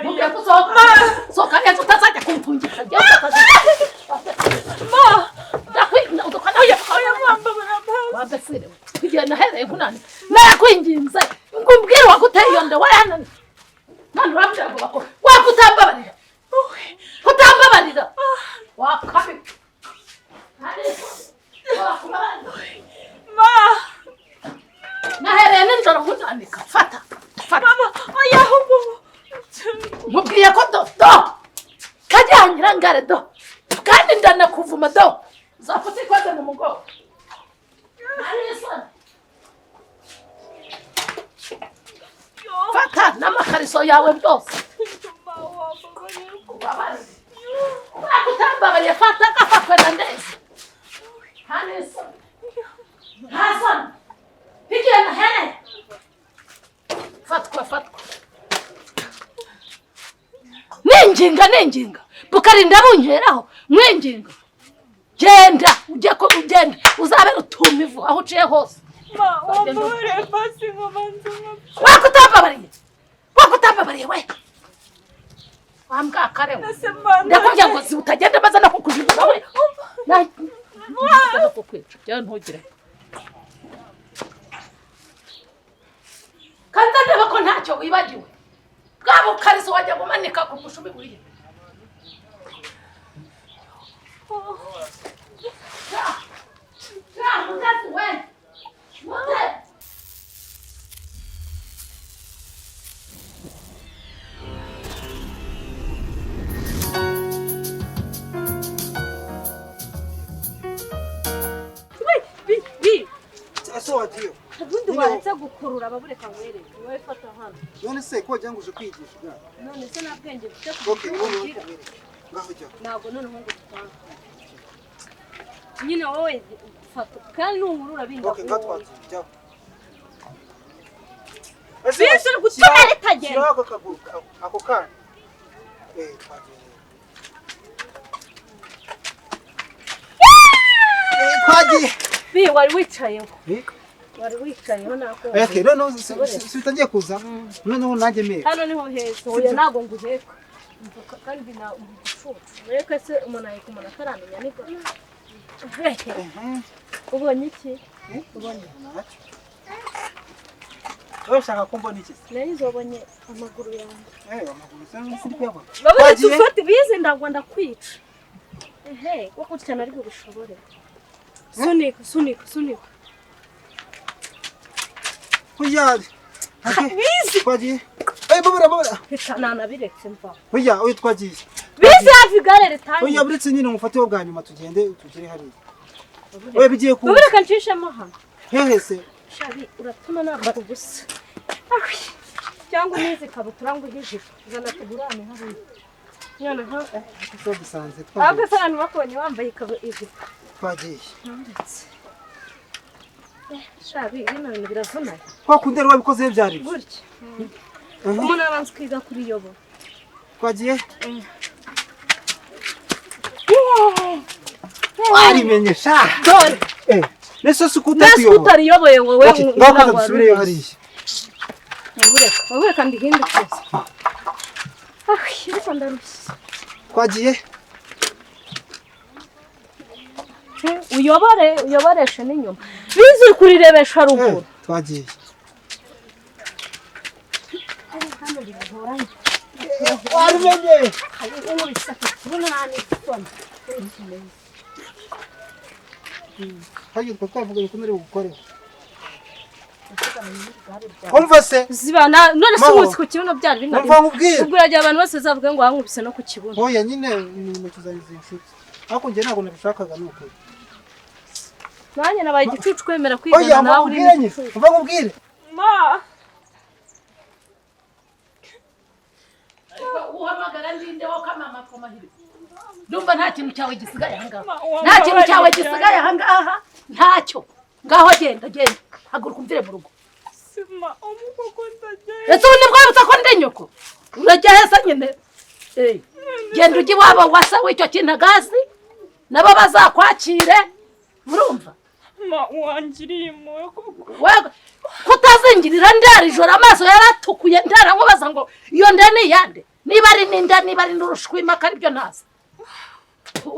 Mbabariye. Soka neza utazajya kumfungisha. Ma. Ndakwinginze udukana oya wambesire. Tugenda hereye kunani. Nakwinginze. Ngumbwire wakuteye iyo nda wayanani. Nani urambwira ngo bako. Wakutambabarira. Kutambabarira. Wakabi. Ma. Nahereye ninjoro nkunandika. Fata. Mama, oya hubu. Mubwiye ko do. Kajyangira ngare do. Kandi ndana kuvuma do. Zafute kwaze mu mugongo. Fata n'amakariso yawe byose. Wakutambabariye fata kafatwe na ndezi. Hanesa. Hasan. Pigiye na hele. Fatwa. Nenjinga. Bukarinda bunyeraho. Mwenjinga. Genda, ujye ko ugenda. Uzabe utumivu aho uciye hose. Ma, wambure basi ngobanza. Wakutambabariye we. Wambwa karewe. Ndakubya ngo si utagenda baza no kukujugunya we. No kukwica. Cyane ntugire. Kandi ndeba ko ntacyo wibagiwe. Bwabo kariso wajya gumanika ku mushumi buriye. Mutatu we. Mutatu. Wagiye. Ubundi waza gukurura ababureka ngwere. Wowe fata hano. None se ko janguje kwigisha bwa. None se nabwenge bufite Okay, wowe ngaho jya. Nago none ngo tutanga. Nyine wowe fata kandi n'umurura binga. Okay, gatwatse jya. Bise gutumera itagenda. Shaka kaguru ako kana. Twagiye. Twagiye. Bi wari wicayeho. Wari wicayeho nako. Okay, no sitangiye kuza. Noneho nanjye mere. Hano niho heza. Oya nago nguheka. Kandi na umucucu. Reka se umuntu ayikumana ataramenya niko. Ubonye iki? Ubonye. Wewe shaka kumbo niki? Nari zobonye amaguru yanjye. Amaguru sana siri yabo. Babone tufate bize ndagwanda kwica. Wako cyane ari bishobore. Sunika. Kujyari. Bize. Twagiye. Babura. Nana biretse mva. Oya, oya twagiye. Bize afigare retanye. Oya buretse nyine umufate bwa nyuma tugende tugere hariya. Oya bigiye ku. Babura kancisha maha. Hehese. Shabi uratuma namba ubusa. Cyangwa nize kabutura ngo hije. Zana tugurane hariya. Nyana ha. So bisanze twagiye. Ahubwo sana bakubonye wambaye ikabu izi. Twagiye. Shabi ibintu biravuna. Kwa kundera wabikoze byari. Burya. Umuntu abanza kwiga kuri yobo. Twagiye. Warimenye sha. Dore. Nese sukutariyo. Utariyoboye wowe ngako dusubire hariya. Wowe kandi hindutse. Ariko ndarushye. Twagiye. Uyoboreshe n'inyuma. Bizi kurirebesha ruguru. Twagiye. Warimenye. Hayo twavuga bikomere gukora. Umva se zibana none se umunsi ku kibuno byari binari. Umva nkubwire. Ubwo yagiye abantu bose zavuga ngo wankubise no ku kibuno. Oya nyine ni mutuzanize inshuti. Ako nge ntabwo nabishakaga nuko. Nanye nabaye igicucu kwemera kwigana nawe uri. Oya umva nkubwire. Ma. Uhamagara ndinde wo kamama ko mahiri. Ndumva nta kintu cyawe gisigaye ahangaha. Nta kintu cyawe gisigaye ahangaha. Ntacyo. Ngaho genda. Haguruka umvire mu rugo. Sima umukoko ndagenda. Ese undi bwabutse ko ndi nyoko. Urajya hesa nyine. Genda ugi waba wasa w'icyo kinagazi. Nabo bazakwakire. Murumva? Ma wangiriye mu koko. Kutazingirira ndari joro amaso yaratukuye ndara nkubaza ngo iyo ndani yande. niba ari n'inda niba ari n'urushwima karibyo ntazi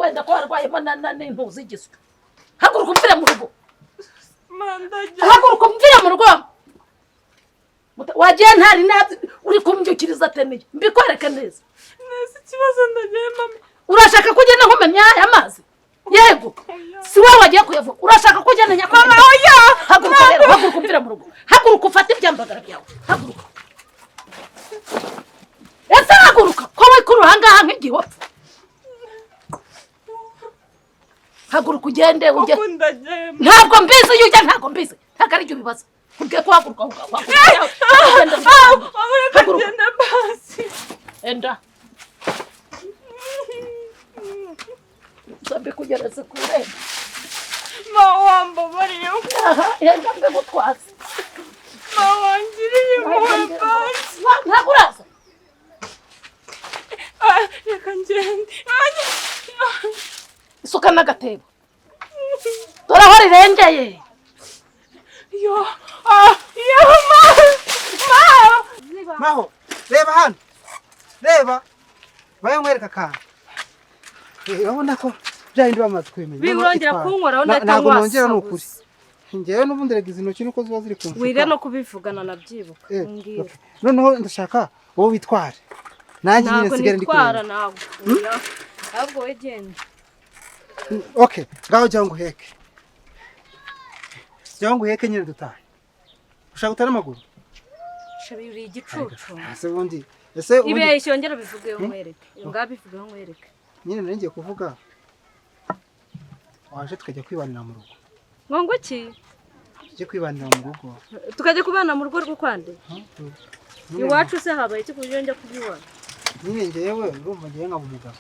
wenda ko warwayemo n'intuzi igiswe haguruka umvire mu rugo haguruka umvire mu rugo wagiye ntari nazi uri kumbyukiriza ateniye mbikwereke neza neza ikibazo ndagiye mama urashaka kugenda nkumenya aya mazi yego si wowe wagiye kuyavuga urashaka kugenda nyamama oya haguruka rero haguruka umvire mu rugo haguruka ufate ibyambagara byawe haguruka ese haguruka ko wikuru hangaha nk'igihe wapfa haguruka ugende ujye ntabwo mbizi iyo ujya ntabwo mbizi ntabwo ari byo bibaza kubwiye ko haguruka ugenda basi enda Sabe kugeretse kure ma wambabariye enda mbe gutwaza ma wangiriye basi ntabwo uraza reka ngende isuka n'agatebo dore aho rirengeye yo Maho reba hano reba baye nkwereka akantu urabona ko bya bindi bamaze kwemenya birongera kunkoraho ntabwo nongera ni ukuri njyewe n'ubundi rega izi ntoki nuko ziba ziri kumfuka wire no kubivugana nabyibuka mbwira noneho ndashaka wowe witware nanjye nyine sigare ndi kureba ntabwo ahubwo we genda okay ngaho jya ngo uheke nyine dutahe ushaka gutara amaguru shabiri igicucu ese ibe ishyongera bivugeho nkwereke ngabivugeho nkwereke nyine nari ngiye kuvuga waje tukajya kwibanira mu rugo ngo iki tujye kwibanira mu rugo tukajya kubana mu rugo rwo kwande iwacu se habaye iki kuburyo njya kubibona nyine ngewe urumva ngewe nkaba umugabo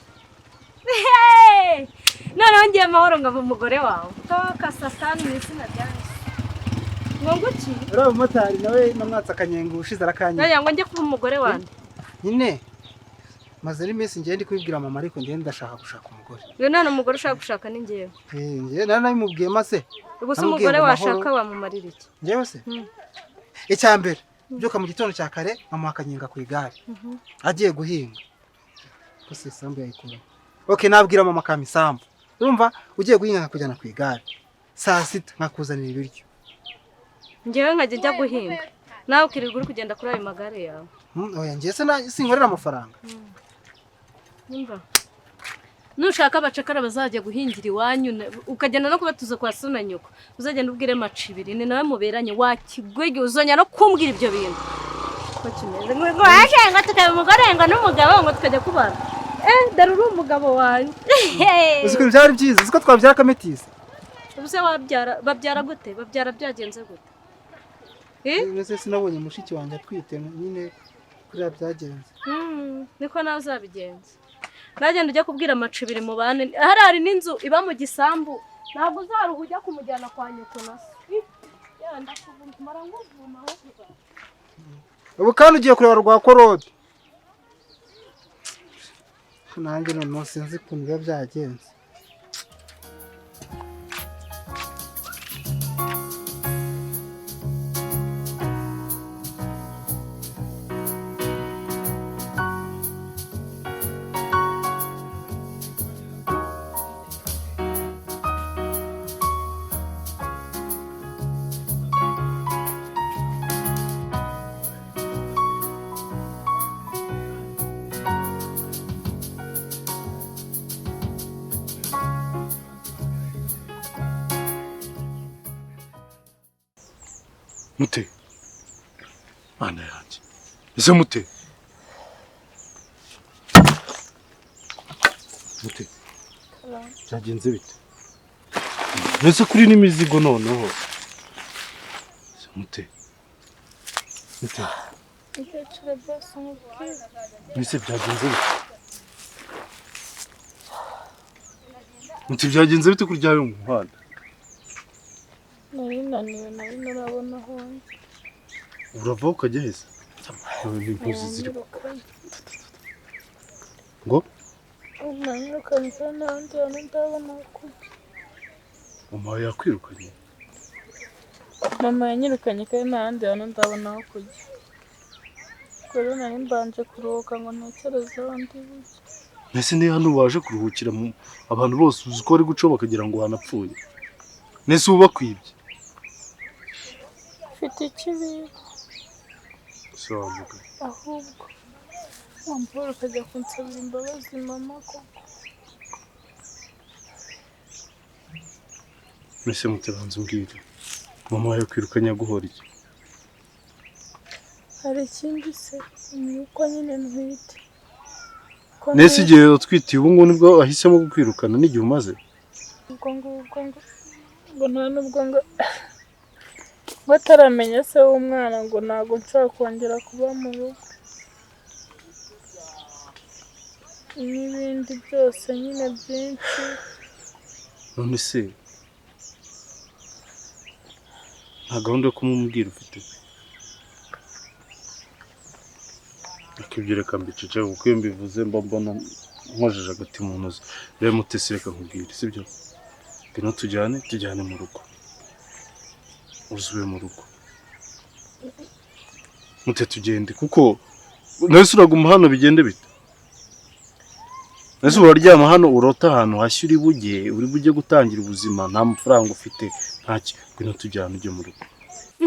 noneho ngiye amahoro nkaba umugore wawe toka satani mu izina rya Yesu ngo iki uriya mumotari nawe namwatse akanyenga ushize arakanyega ngo njye kuba umugore wanjye nyine maze n'iminsi ngiye ndi kubibwira mama ariko ngiye ndashaka gushaka umugore iyo nta umugore ushaka gushaka ni ngewe ngewe nari nabimubwiye mase gusa umugore washaka wamumarira iki ngewe se icya mbere byuka mu gitondo cya kare mama akanyenga ku igare agiye guhinga gusa isambu yayikura okay nabwira mama kama isambu urumva ugiye guhinga nkakujyana ku igare saa sita nkakuzanira ibiryo ngewe nkajya njya guhinga nawe ukirirwa uri kugenda kuri ayo magare yawe oya ngiye se sinkorera amafaranga nushaka abacakara bazajya guhingira iwanyu ukagenda no kubatuza kwa so na nyoko uzagenda ubwire macibiri ni nawe muberanye wakigwege uzonya no kumbwira ibyo bintu ko kimeze ngo ngo tukaba umugore ngo n'umugabo ngo tukajya kubana dore uri umugabo wanjye uziko byari byiza uziko twabyara kametiza ubuse babyara gute babyara byagenze gute nese sinabonye mushiki wanjye atwite nyine kuriya byagenze niko nawe uzabigenza nagenda ujya kubwira amacibiri mu bane hari n'inzu iba mu gisambu ntabwo uzaruha ujya kumujyana kwa nyoko na so ubu kandi ugiye kureba rwa korode nanjye noneho sinzi ukuntu biba byagenze Mute mana yanjye ese mute byagenze bite mbese kuri n'imizigo noneho mute mbese byagenze bite mute byagenze bite kurya yo mu muhanda nari narabona aho urava ukajya heza n'impuzu ziri ngo nanyirukanye n'ahandi hantu ndabona kujya mama yakwirukanye mama yanyirukanye kandi n'ahandi hantu ndabona aho kujya rero nari mbanje kuruhuka ngo ntekereze abandi buke. Nese ni hano waje kuruhukira abantu bose uzi ko ari guco bakagira ngo wanapfuye. Nese uba kwibye. Mfite ikibi. Savuga. Ahubwo wambura ukajya kunsabira imbabazi mama koko. Nese mutabanza umbwire. Mama wawe kwirukanya guhora iki? Hari ikindi se yuko nyine ntwite. Nese igihe utwitiye ubu ngubu nibwo ahisemo gukwirukana n'igihe umaze? Ubwo nta nubwo ngo bataramenya se w'umwana ngo ntabwo nshobora kongera kuba mu rugo n'ibindi byose nyine byinshi. None se nta gahunda yo kumubwira ufite? Akibyo reka mbicece kuko iyo mbivuze mba mbona nkojeje agati mu ntozi. Rero Mutesi reka nkubwire sibyo? Bino tujyane mu rugo. Uzuwe mu rugo. Mute tugende kuko nese uraguma hano bigende bite? Nese uraryama hano urota ahantu hashya uri bujye gutangira ubuzima nta mafaranga ufite ntaki. Bino tujyane ujye mu rugo.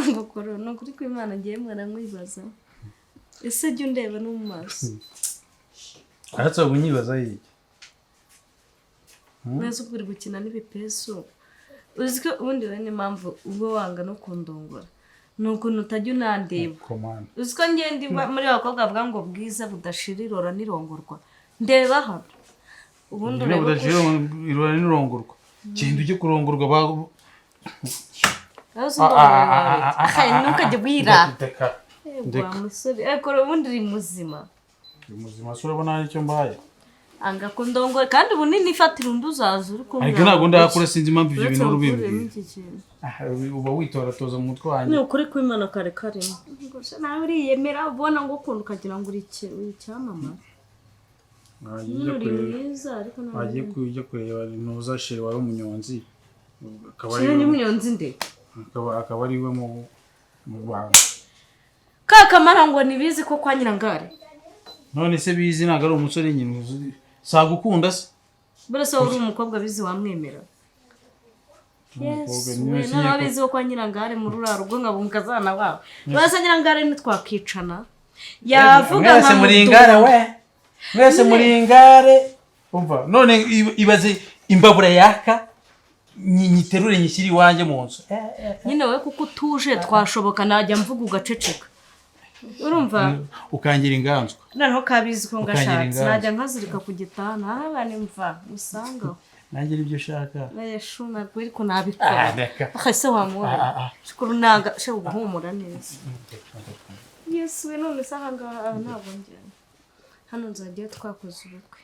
Ngokoro no kuri kw'Imana ngiye mwana nkwibaza. Ese jya undeba no mu maso. Aratse ubunyibaza yiki. Nese ubwo uri gukina n'ibipeso. Uzi ko ubundi we n'impamvu ubwo wanga no kundongora. Nukuntu utajya unandeba. Uzi ko ngende muri abakobwa bavuga ngo bwiza budashira irora nirongorwa. Ndeba hano. Ubundi ureba budashira irora nirongorwa. Kintu cyo kurongorwa ba ntukajye bwira. Ndeka musore ariko ubundi uri muzima. Muzima sura bona icyo mbaye. Anga kundongora kandi ubunini ifatira unduzaza uri kumwe. Ariko ntago ndakora sinzi impamvu ibyo bintu rubimbye. Uba witoratoza mu mutwe wanjye. Ni ukuri kw'Imana kare kare. Ngose nawe uriyemera ubona ngo ukunda ukagira ngo uri icyamama. Agiye kujya kureba ntuzashire wari umunyonzi. Akaba ari umunyonzi nde? Akaba ari we mu bantu. Kakamara ngo nibizi ko kwa Nyirangare. None se bizi ntago ari umusore nyine sagukunda se. Burasa uri umukobwa bizi wamwemera. Yes, none bizi ko kwa Nyirangare mu ruraro rwo ngabumukazana wawe. Burasa Nyirangare nitwakicana. Yavuga nka muringare we. Mwese muringare. Umva none ibaze imbabura yaka nyiterure nyishyiri wanje mu nzu. Nyine we kuko utuje twashoboka najya mvuga ugaceceka. Urumva ukangira inganzwa noneho kabizi ko ngashatse najya nkazirika ku gitana abana imva usanga nangira ibyo shaka shuna gwiri ko nabikora akase wamubona shukuru naga she uguhumura neza. Yes we none sanga ntabwo ngiye hano nzagiye twakoze ubukwe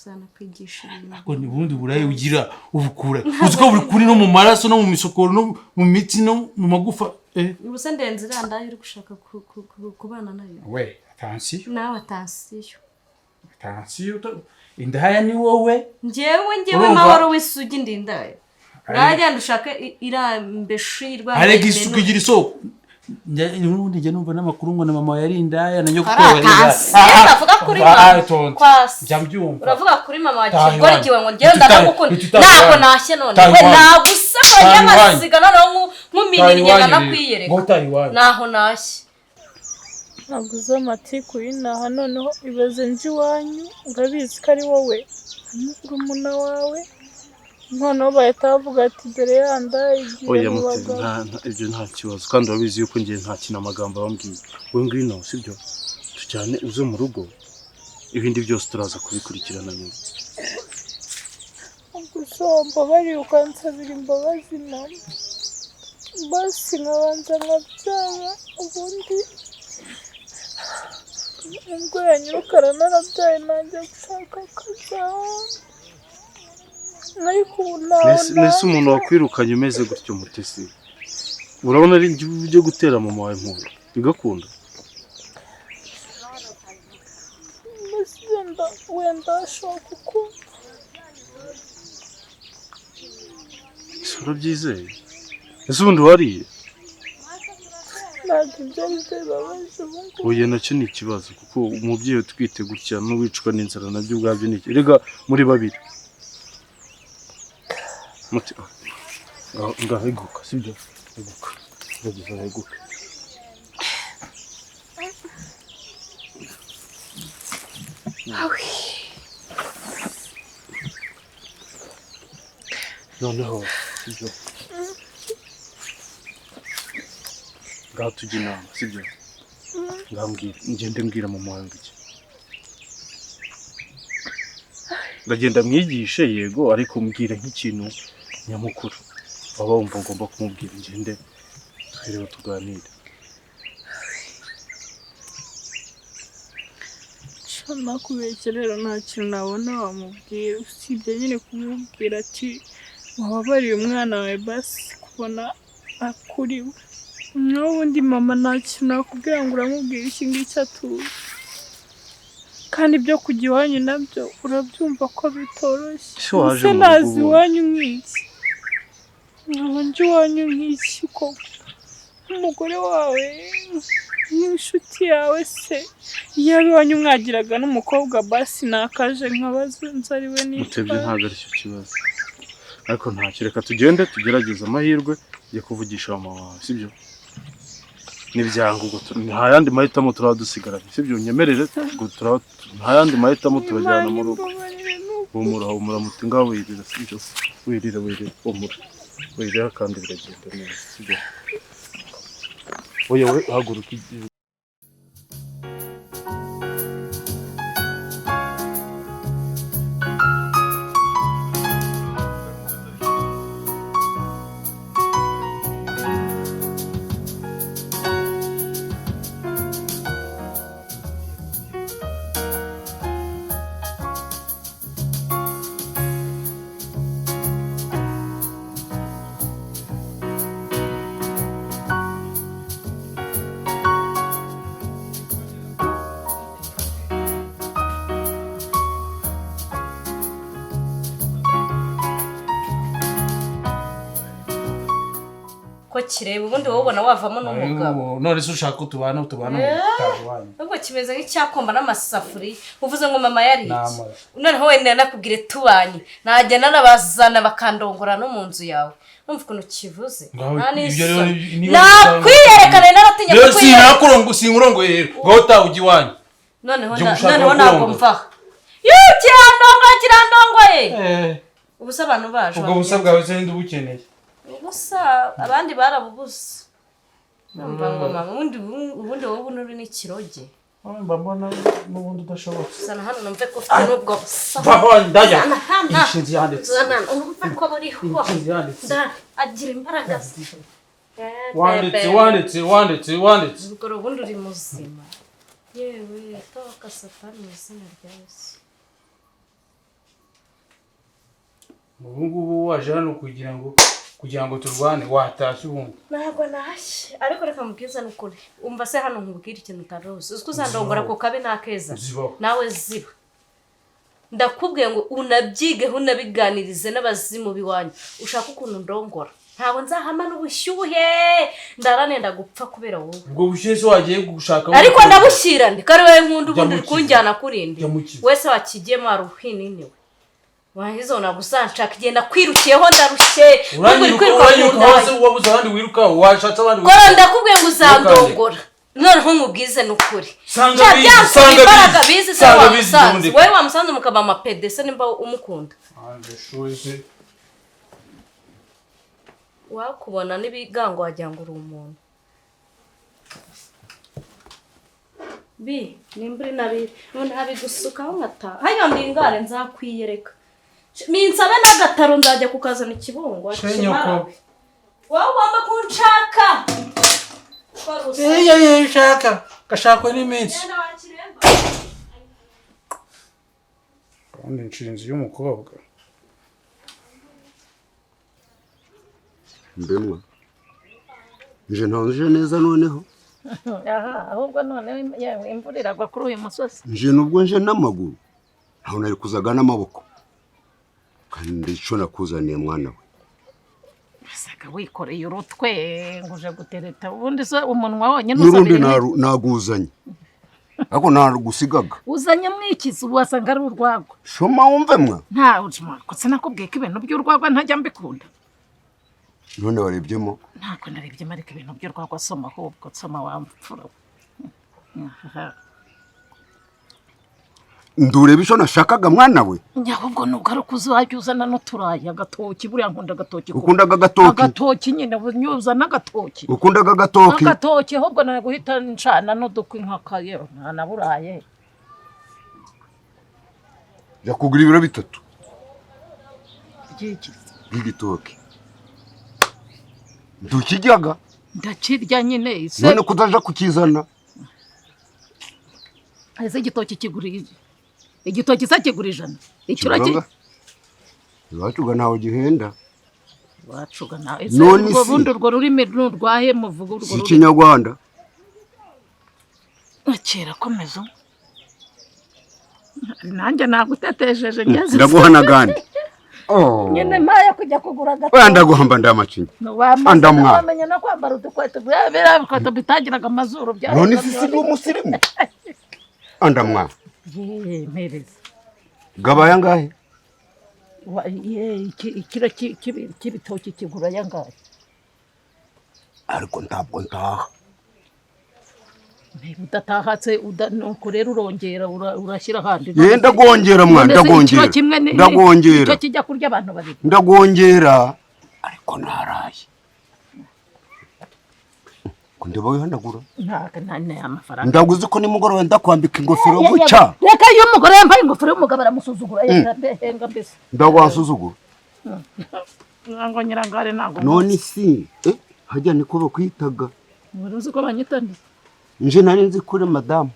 zana kwigisha ibintu ako ni bundi burayi ugira ubukura uziko buri kuri no mu maraso no mu misokoro no mu mitsi no mu magufa. Ubuse ndenze iranda iri gushaka kubana nayo. We atansiyo. Nawe atansiyo. Atansiyo indaya ni wowe. Njyewe mahoro w'isugi ndindaye. Najya ndushaka irambeshirwa. Arega isuku igira isoko. Nubundi njye numva n'amakuru ngo na mama yari indaya na nyoko yari indaya. Uravuga kuri mama. Kwasi. Jambyumva. Uravuga kuri mama wakigorikiwe ngo njyewe ndagukunda. Ntabwo nashye none. We nagusaba y'amasiga noneho nkuminiriye nakwiyereka. Naho nashye. Naguze amatiku y'inaha noneho ibaze nje iwanyu urabizi ko ari wowe n'urumuna wawe noneho bahita bavuga ati dore yanda igiye mu bagabo. Ibyo nta kibazo kandi urabizi yuko ngiye nta kintu amagambo bambwiye. We ngwino sibyo tujyane uze mu rugo ibindi byose turaza kubikurikirana nyuma. Gusomba bari ukansabira imbabazi mama basi nkabanza nkabyara ubundi ubwo yanyirukana narabyaye najya gushaka akabyara ariko ubu nese umuntu wakwirukanye umeze gutyo Mutesi urabona ari byo gutera mama wawe imporo bigakunda. wenda ashaka ukumva urabyizeye ese ubundi wariye? ntabwo ibyo ari byo bibabaje ubu ngubu. oya nacyo ni ikibazo kuko umubyeyi utwite gutya n'uwicwa n'inzara nabyo ubwabyo ni iki rega muri babiri muti ngaho eguka sibyo eguka gerageza eguka noneho sibyo ngaho tujya inama sibyo ngambwira ngende mbwira mama wanjye iki ndagenda mwigishe yego ariko mbwira nk'ikintu nyamukuru baba wumva ngomba kumubwira ngende twireba tuganire nakubeshya rero nta kintu nabona wamubwira usibye nyine kumubwira ati wababariye umwana wawe basi kubona akuriwe n'ubundi mama nta kintu nakubwira ngo uramubwira iki ngiki atuye kandi ibyo kujya iwanyu nabyo urabyumva ko bitoroshye ese nazi iwanyu nk'iki nkaba nje iwanyu nk'iki koko nk'umugore wawe n'inshuti yawe se iyo iwanyu mwagiraga n'umukobwa basi nakaje nkabaza ari we mutebye ntabwo ari cyo kibazo ariko ntacyo reka tugende tugerageze amahirwe yo kuvugisha mama wawe sibyo n'ibyanga ubwo nta yandi mahitamo turaba dusigaranye sibyo unyemerere nta yandi mahitamo turajyana mu rugo humura muti ngaho wirira sibyo wirira wirira kandi biragenda neza sibyo oya we haguruka kireba ubundi wowe ubona wavamo n'umugabo none se ushaka tubana utavanyu ubwo kimeze nk'icyakomba n'amasafuri uvuze ngo mama yari iki noneho wenda nakubwire tubanye najya narabazana bakandongora no mu nzu yawe numva ukuntu kivuze nakwiyerekana naratinya kwiyereka sinkurongoye rero ngaho utaha iwanyu noneho ntabwo mvaho kirandongoye ubusa abantu baje ubwo busa bwawe se ndi bukeneye ubusa abandi barabubusa numva ngo mama ubundi wowe unuri n'ikiroge mbona n'ubundi udashobotse sana hano numve ko ufite n'ubwo busa ndajya inshinzi yanditse urumva ko buriho agira imbaraga wanditse ubwo ubundi uri muzima yewe toka satani mu izina rya Yesu ubu ngubu waje hano kugira ngo turwane watashye ubundi ntabwo nashye ariko reka mubwiza n'ukuri umva se hano nkubwira ikintu utaruzi uziko uzandongora ku kabe n'akeza nawe ziba ndakubwiye ngo unabyigeho unabiganirize n'abazimu biwanyu ushaka ukuntu ndongora ntabwo nzahama n'ubushyuhe ndaranenda gupfa kubera wowe ubwo bushyuhe se wagiye gushaka ariko ndabushyira ndi kari wowe nkunda ubundi kunjyana kurindi wese wakigiyemo aruhininiwe wahizo nagusanshaka igenda kwirukiyeho ndarushye uranyuka hose wabuze abandi wiruka washatse abandi wiruka ndakubwiye ngo uzandongora noneho nkubwize n'ukuri sanga bizi se wamusanze wowe wamusanze mukaba amapede se nimba umukunda wakubona n'ibigango wagira ngo uri umuntu nimba uri nabiri none habigusukaho nkataha hano ndingare nzakwiyereka minsabe n'agataro nzajya kukazana ikibungo shenyoko wowe ugomba kunshaka shaka gashakwe n'iminsi kandi inshinzi y'umukobwa mbemwa nje ntonje neza noneho ahubwo noneho imvura iragwa kuri uyu musozi nje nubwo nje n'amaguru aho nari kuzaga n'amaboko kandi icyo nakuzaniye mwana we Saga wikoreye urutwe nguje gutereta ubundi so umunwa wonyine n'urundi naguzanye ako narugusigaga uzanye mwikiza ubasanga ari urwagwa shoma wumve mwa nta ujima ko sinakubwiye ko ibintu by'urwagwa ntajya mbikunda none warebyemo ntako narebyemo ariko ibintu by'urwagwa soma ahubwo soma wamfura ndureba isho nashakaga mwana we nyahubwo nubwo ari kuzajya uzana n'uturayi agatoki buriya nkunda agatoki ukundaga agatoki agatoki nyine unyuza n'agatoki ukundaga agatoki agatoki ahubwo naguhita ncana n'udukwi nk'akayo ntanaburaye yakugura ibiro 3 by'iki by'igitoki ndukijyaga ndakirya nyine ise none kudaja kukizana ese igitoki kiguriye igitoki se kigura 100 ikiraki iwacuga nawe gihenda wacuga nawe none ese ubundi urwo rurimi n'urwahe muvuga urwo si Kinyarwanda akira komeza nanjye nagutetejeje ngeze ndaguhana gandi nyine mpaya kujya kugura gato ndaguhamba ndamacinya andamwa wamenye no kwambara udukweto bira bikweto bitagiraga amazuru bya none si umusirimu andamwa mpereza gabaya ngahe ikiro cy'ibitoki kigura yangahe ariko ntabwo ntaha udatahatse nuko rero urongera urashyira ahandi ndagongera mwana ndagongera icyo kijya kurya abantu babiri ndagongera ariko naraye kundeba wihanagura nta amafaranga ndaguze ko nimugoroba ndakwambika ingofero guca reka iyo umugore yambaye ingofero y'umugabo aramusuzugura henga mbese ndagwansuzugura ngo nyirangare ntago none si hajya niko bakwitaga uzi ko banyita nde nje nari nzi kuri madamu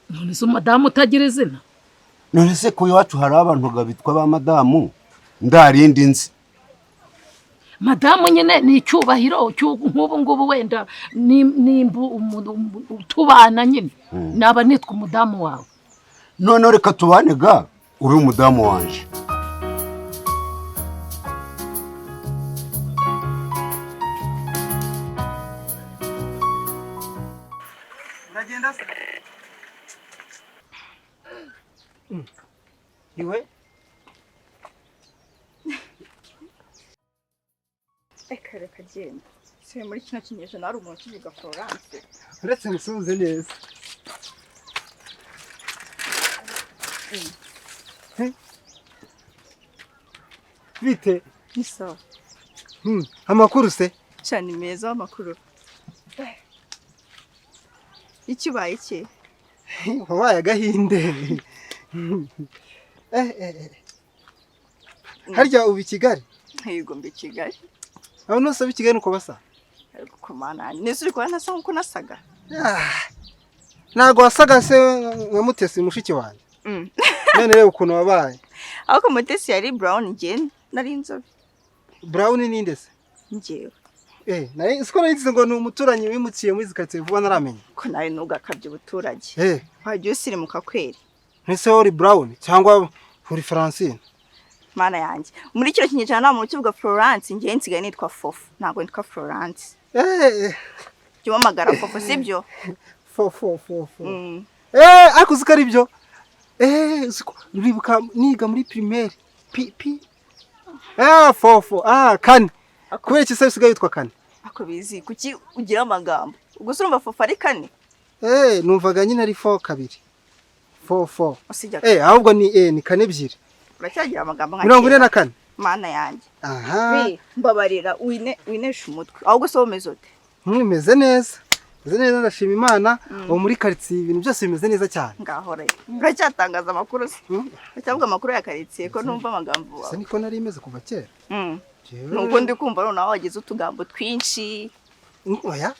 none se madamu utagira izina none se ko iwacu hari abantu gabitwa ba madamu ndarindi nzi madamu nyine ni icyubahiro nk'ubu ngubu wenda nimba tubana nyine naba nitwa umudamu wawe none reka tubane ga uri umudamu wanje uragenda se iwe reka genda si muri kino kinyejana hari umuntu ukivuga Florence uretse musubize neza bite ni sawa amakuru se cyane meza amakuru ikibaye iki wabaye agahinde harya ubu i Kigali yego mbi Kigali abo nose b'i Kigali uko basa ariko komana nese uri kwa nasa nkuko nasaga ntago wasaga se nka Mutesi mushiki wanjye none reba ukuntu wabaye ahubwo Mutesi yari brown nge nari inzobe brown ninde se ngewe siko nagize ngo ni umuturanyi wimukiye muri zikaritsiye vuba naramenya ko nawe ntugakabye ubuturage wajya usirimuka kweri ntese uri brown cyangwa uri Francine mana yanjye muri kino kinyejana nta muntu ukivuga Florence ngewe nsigaye nitwa Fofo ntabwo nitwa Florence jya umamagara Fofo sibyo Fofo ariko uzi ko ari byo uribuka niga muri primaire Fofo kane kubera iki se usigaye witwa Kane ako bizi kuki ugira amagambo ubwo urumva Fofo ari Kane numvaga nyine ari 4 kabiri 4 usijya ahubwo ni Kane ebyiri uracyagira amagambo nka 44 mana yanjye mbabarira winesha umutwe ahubwo so umeze ute meze neza ndashima Imana ubu muri quartier ibintu byose bimeze neza cyane ngaho rero uracyatangaza amakuru se uracyavuga amakuru ya quartier ko numva amagambo wawe niko nari imeze kuva kera nuko ndi kumva noneho wagize utugambo twinshi oya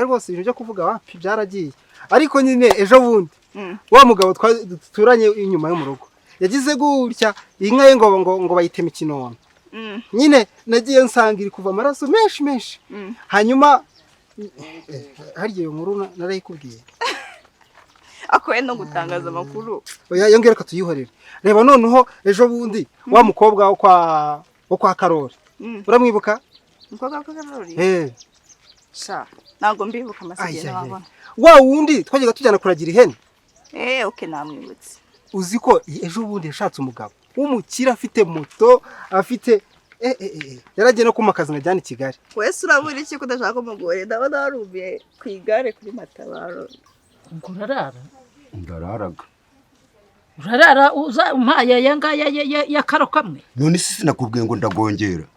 rwose ibintu byo kuvuga wapi byaragiye ariko nyine ejo bundi wa mugabo duturanye inyuma yo mu rugo yagize gutya inka ye ngo bayiteme ikinono nyine nagiye nsanga iri kuva amaraso menshi hanyuma harya iyo nkuru narayikubwiye ako no gutangaza amakuru oya yongera ko tuyihorera reba noneho ejo bundi wa mukobwa wo kwa Karori uramwibuka umukobwa ko Karori sha ntabwo mbibuka amasezerano wabona wa wundi twajyaga tujyana kuragira ihene okay namwibutse uzi ko ejo bundi yashatse umugabo w'umukira afite moto afite yaragiye no kumakaza najyana i Kigali wese urabura iki kudashaka umugore ndabona warubiye ku igare kuri Matabaro ngo urarara ndararaga urarara uza umpaye yangaya ya karo kamwe none si sinakubwiye ngo ndagongera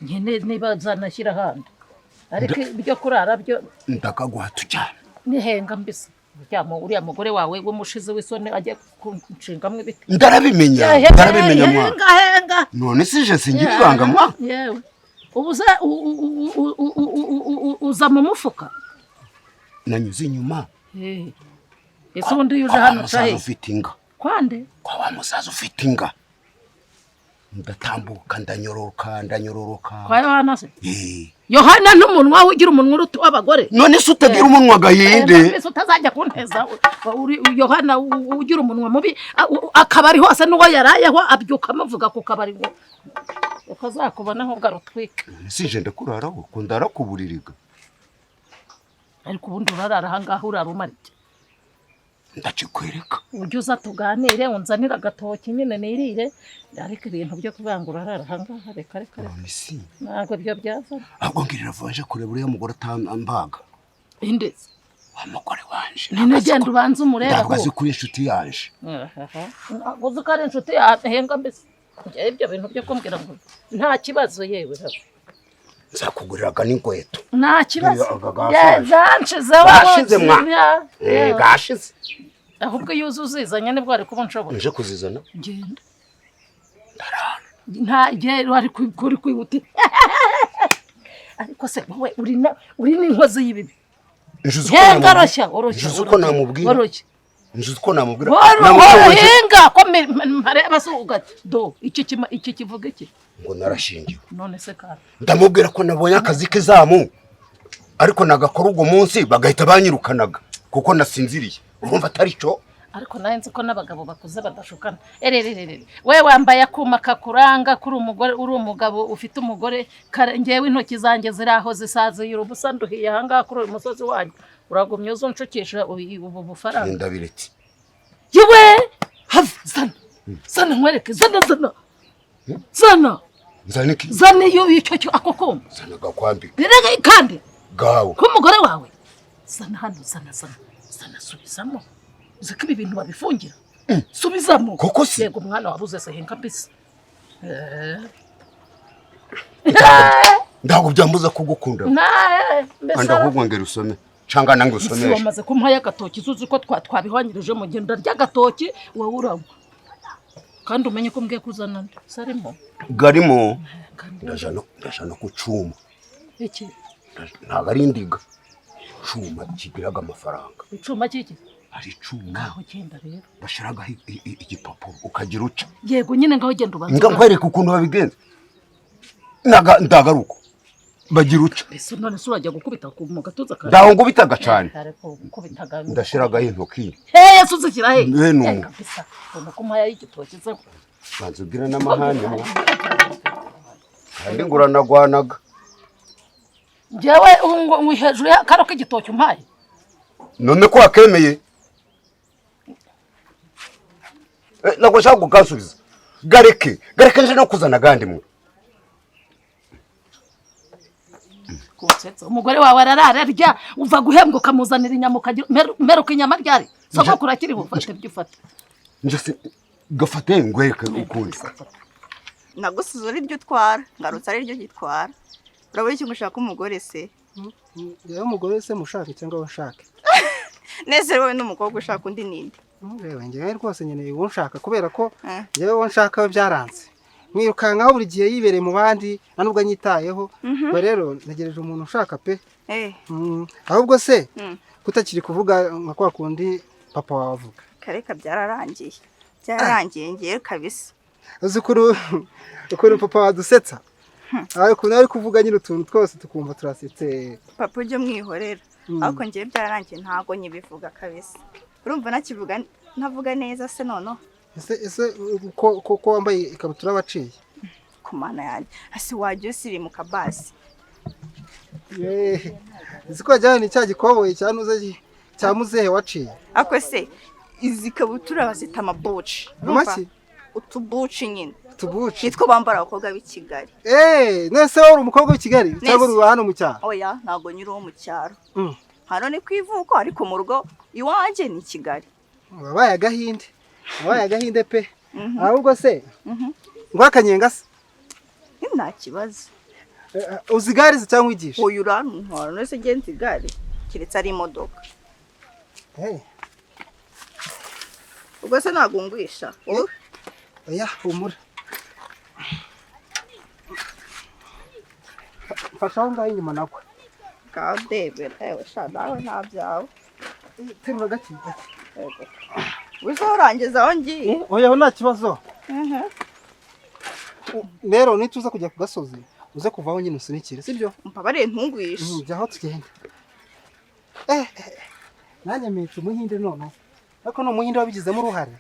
nyene niba zanashyira handi ariko ibyo kurara byo ndakaguha tujyana nihenga mbisa uriya mugore wawe w'umushize w'isoni ajya kunshingamwe ibiti ndarabimenya mwa none si je singibanga mwa yewe uza mu mufuka nanyuze inyuma ese ubundi yuje hano cahe ufite inga kwande kwa wa musaza ufite inga ndatambuka ndanyororoka kwa Yohana se Yohana n'umunwa ugira umunwa uruta w'abagore none se utagira umunwa gahinde ese utazajya kunteza Yohana ugira umunwa mubi akabari hose n'uwo yarayeho abyuka amuvuga ku kabari ngo ukazakubona nk'ugarutwika sije ndakuraraho kundara kubuririga ariko ubundi urarara ahangaha urarumarike ndakikwereka ujye uza tuganire unzanira agatoki nyine nirire ariko ibintu byo kubanga urarara ahangaha reka ntabwo byo byaza ahubwo ngirira vaje kureba uriya mugore atambaga indetse wa mugore wanje none genda ubanze umureba ntabwo azi kuri inshuti yanje ntabwo uzi ko ari inshuti yahenga mbese ibyo bintu byo kumbwira ngo nta kibazo yewe nzakuguriraga n'inkweto nta kibazo gashize mwa gashize ahubwo iyo uzuzizanye nibwo ari kuba nshobora nje kuzizana genda nta gero ari kuri kwihuti ariko se wowe uri n'inkozi y'ibibi hengaroshya njuze uko namubwira njuze uko namubwira henga ko mareba suga do iki kivuga iki ngo narashingiwe none se kandi ndamubwira ko nabonye akazi k'izamu ariko nagakora ubwo munsi bagahita banyirukanaga kuko nasinziriye urumva atari cyo ariko nawe nzi ko n'abagabo bakuze badashukana we wambaye akuma kakuranga kuri umugore uri umugabo ufite umugore ngewe intoki zanjye ziri aho zisaziye ubusa nduhiye ahangaha kuri uyu musozi wanyu uragumye uzunshukisha ubu bufaranga ndabiretse yewe zana nkwereke zana zana iyo icyo ako kuma zana gakwambika kandi gawe k'umugore wawe zana hano zana subizamo uziko ibi bintu babifungira subizamo koko si yego umwana wabuze se henga mbese ntabwo byambuza kugukunda ndahubwo ngera usome canga nange usomeshe wamaze kumpaye agatoki uzi ko twabihwanyirije mu gihe ndarya agatoki wowe uranywa kandi umenye ko mbwiye kuzana sarimo garimo ndashana ku cuma iki ntabwo ari indiga cuma kigiraga amafaranga icuma kiki ari cuma aho genda rero bashiraga igipapuro ukagira uca yego nyine ngaho genda ubanza nkwereka ukuntu babigenza ndagaruko bagira uca ese none se urajya gukubita mu gatuza kawe ndaho ngubitaga cyane ndashiragaho intoki yesu uzikira he n'umwe nuko mpaya y'igitoki ze banzugira n'amahane kandi nguranagwanaga njyewe hejuru ya karo k'igitoki umpaye none ko wakemeye ntabwo nshaka kukansubiza gareke nje no kuzana gandi mwe umugore wawe arararya uva guhembwa ukamuzanira inyama ukagira meruka inyama ryari soko kurakiri bufate byufate nje gafate ngwereke ukundi nagusize ari ryo utwara ngarutse ari ryo gitwara urabona iki ngushaka umugore se yewe umugore se mushaka cyangwa washaka neze wowe n'umukobwa ushaka undi ninde yewe ngewe rwose nyene unshaka kubera ko yewe wonshaka byaranze mwirukankaho buri gihe yibereye mu bandi nanubwo anyitayeho ba rero nagereje umuntu ushaka pe ahubwo se kutakiri kuvuga nka kwa kundi papa wavuga kareka byararangiye ngiye kabisa uzi ukuntu papa wadusetsa ariko nari kuvuga nyine utuntu twose tukumva turasetse papa ujye mwihorera ariko ngiye byararangiye ntago nyibivuga kabisa urumva ntavuga neza se noneho ese ko wambaye ikabutura baciye ku mana yanjye hasi wajya usirimuka basi Uzi ko wajyana ni cya gikoboyi cya muzehe waciye. Ako se izi kabutura bazita amabuci. Amaki? Utubuci nyine. Utubuci? Nitwo bambara abakobwa b'i Kigali. Nese uri umukobwa w'i Kigali cyangwa uri hano mu cyaro? Oya, ntabwo nyiri uwo mu cyaro. Hano ni ku ivuko ariko mu rugo iwanjye ni Kigali. Wabaye agahinde pe. Ahubwo se ngwakanyenga se? Nta kibazo. Uzigariza cyangwa wigisha? Oya urantwara nese genzi gari kiretse ari imodoka. Ubwo se nagungwisha. Oya humura. Fasha aho ngaho inyuma nakwe. Kadebera ewe sha nawe nta byawe. Terura gake. Uzorangiza aho ngiye. Oya nta kibazo. Rero nituza kujya ku gasozi uze kuvaho nyine usunikire sibyo? Mpabare ntungwishe. Jyaho tugenda. Nanjye mpita umuhinde none. Ariko no muhinde wabigizemo uruhare.